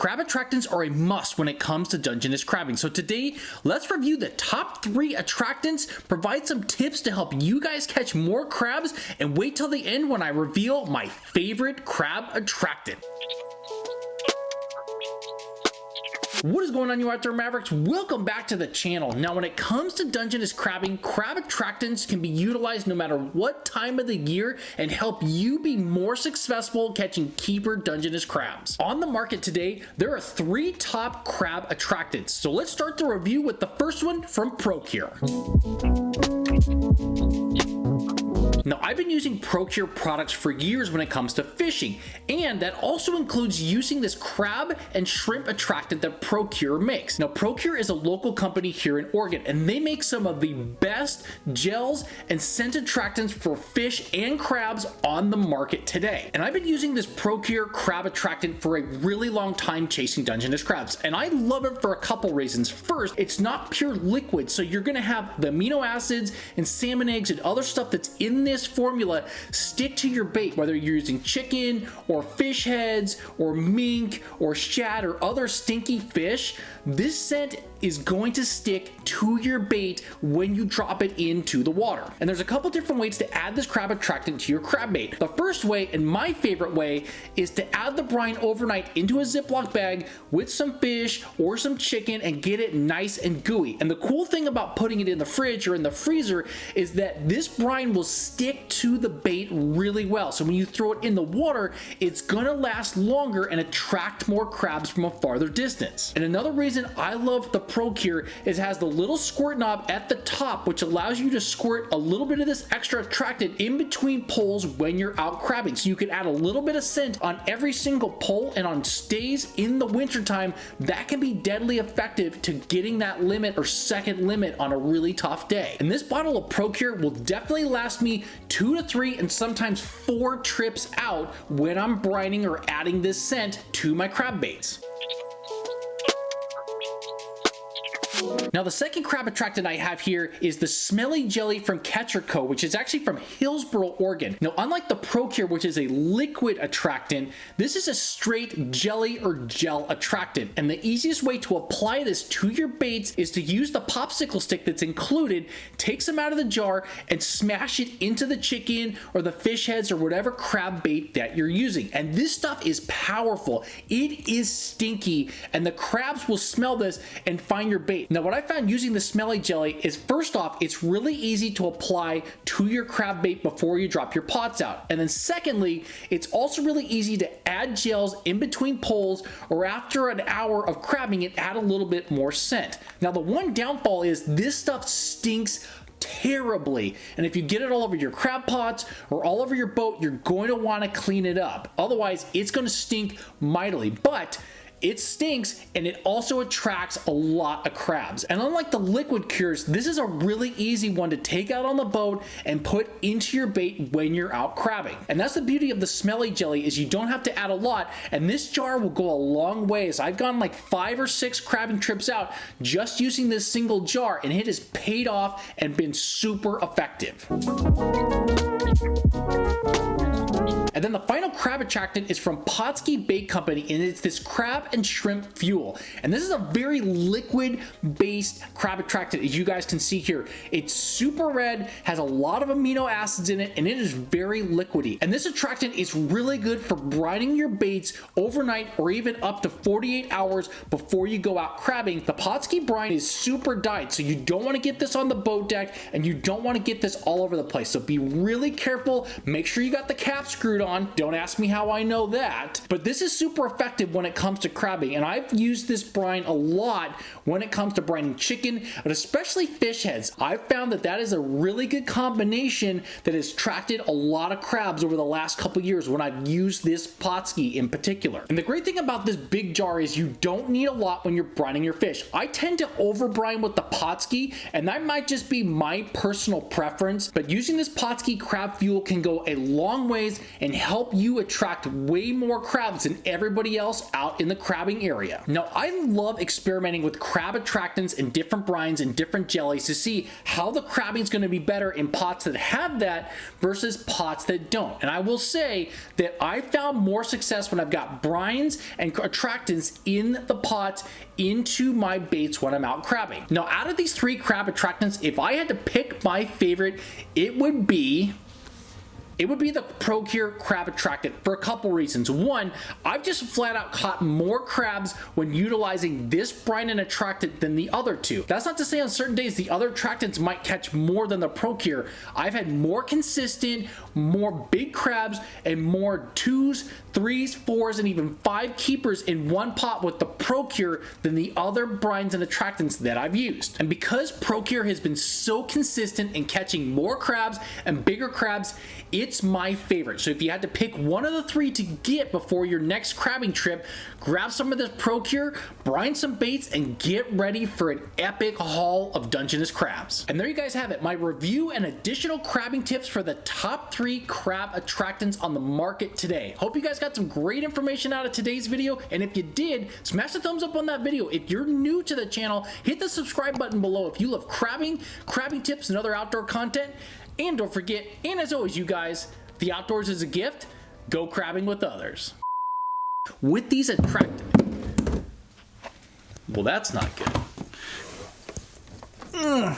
crab attractants are a must when it comes to Dungeness crabbing. So today, let's review the top 3 attractants, provide some tips to help you guys catch more crabs, and wait till the end when I reveal my favorite crab attractant. What is going on, you out there Mavericks? Welcome back to the channel. Now, when it comes to Dungeness crabbing, crab attractants can be utilized no matter what time of the year and help you be more successful catching keeper Dungeness crabs. On the market today, there are 3 top crab attractants. So let's start the review with the first one from Procure. Now, I've been using Procure products for years when it comes to fishing, and that also includes using this crab and shrimp attractant that Procure makes. Now, Procure is a local company here in Oregon, and they make some of the best gels and scent attractants for fish and crabs on the market today. And I've been using this Procure crab attractant for a really long time chasing Dungeness crabs, and I love it for a couple reasons. First, it's not pure liquid, so you're gonna have the amino acids and salmon eggs and other stuff that's in this formula stick to your bait, whether you're using chicken or fish heads or mink or shad or other stinky fish. This scent is going to stick to your bait when you drop it into the water. And there's a couple different ways to add this crab attractant to your crab bait. The first way, and my favorite way, is to add the brine overnight into a Ziploc bag with some fish or some chicken and get it nice and gooey. And the cool thing about putting it in the fridge or in the freezer is that this brine will stick to the bait really well. So when you throw it in the water, it's gonna last longer and attract more crabs from a farther distance. And another reason I love the Procure is it has the little squirt knob at the top, which allows you to squirt a little bit of this extra attractant in between pulls when you're out crabbing. So you can add a little bit of scent on every single pull, and on stays in the wintertime, that can be deadly effective to getting that limit or second limit on a really tough day. And this bottle of Procure will definitely last me 2 to 3 and sometimes 4 trips out when I'm brining or adding this scent to my crab baits. Now, the second crab attractant I have here is the Smelly Jelly from Catcher Co., which is actually from Hillsboro, Oregon. Now, unlike the Procure, which is a liquid attractant, this is a straight jelly or gel attractant. And the easiest way to apply this to your baits is to use the popsicle stick that's included, take some out of the jar, and smash it into the chicken or the fish heads or whatever crab bait that you're using. And this stuff is powerful. It is stinky, and the crabs will smell this and find your bait. Now, what I found using the Smelly Jelly is, first off, it's really easy to apply to your crab bait before you drop your pots out. And then secondly, it's also really easy to add gels in between pulls or after an hour of crabbing and add a little bit more scent. Now, the one downfall is this stuff stinks terribly, and if you get it all over your crab pots or all over your boat, you're going to want to clean it up. Otherwise, it's going to stink mightily. But it stinks, and it also attracts a lot of crabs. And unlike the liquid cures, this is a really easy one to take out on the boat and put into your bait when you're out crabbing. And that's the beauty of the Smelly Jelly, is you don't have to add a lot, and this jar will go a long ways. I've gone like 5 or 6 crabbing trips out just using this single jar, and it has paid off and been super effective. And then the final crab attractant is from Pautzke Bait Company, and it's this crab and shrimp fuel. And this is a very liquid-based crab attractant, as you guys can see here. It's super red, has a lot of amino acids in it, and it is very liquidy. And this attractant is really good for brining your baits overnight or even up to 48 hours before you go out crabbing. The Potsky brine is super dyed, so you don't want to get this on the boat deck, and you don't want to get this all over the place. So be really careful. Make sure you got the cap screwed on. Don't ask me how I know that, but this is super effective when it comes to crabbing, and I've used this brine a lot when it comes to brining chicken, but especially fish heads. I've found that that is a really good combination that has attracted a lot of crabs over the last couple years when I've used this Potsky in particular. And the great thing about this big jar is you don't need a lot when you're brining your fish. I tend to over brine with the Potsky, and that might just be my personal preference, but using this Potsky crab fuel can go a long ways and help you attract way more crabs than everybody else out in the crabbing area. Now, I love experimenting with crab attractants and different brines and different jellies to see how the crabbing is going to be better in pots that have that versus pots that don't. And I will say that I found more success when I've got brines and attractants in the pots into my baits when I'm out crabbing. Now, out of these 3 crab attractants, if I had to pick my favorite, it would be the Procure Crab Attractant for a couple reasons. One, I've just flat out caught more crabs when utilizing this brine and attractant than the other 2. That's not to say on certain days the other attractants might catch more than the Procure. I've had more consistent, more big crabs, and more 2s, 3s, 4s, and even 5 keepers in one pot with the Procure than the other brines and attractants that I've used. And because Procure has been so consistent in catching more crabs and bigger crabs, it's my favorite. So if you had to pick one of the 3 to get before your next crabbing trip, grab some of this Procure, brine some baits, and get ready for an epic haul of Dungeness crabs. And there you guys have it, my review and additional crabbing tips for the top 3 crab attractants on the market today. Hope you guys got some great information out of today's video, and if you did, smash the thumbs up on that video. If you're new to the channel, hit the subscribe button below if you love crabbing tips, and other outdoor content. And don't forget, and as always, you guys, the outdoors is a gift. Go crabbing with others. With these well, that's not good.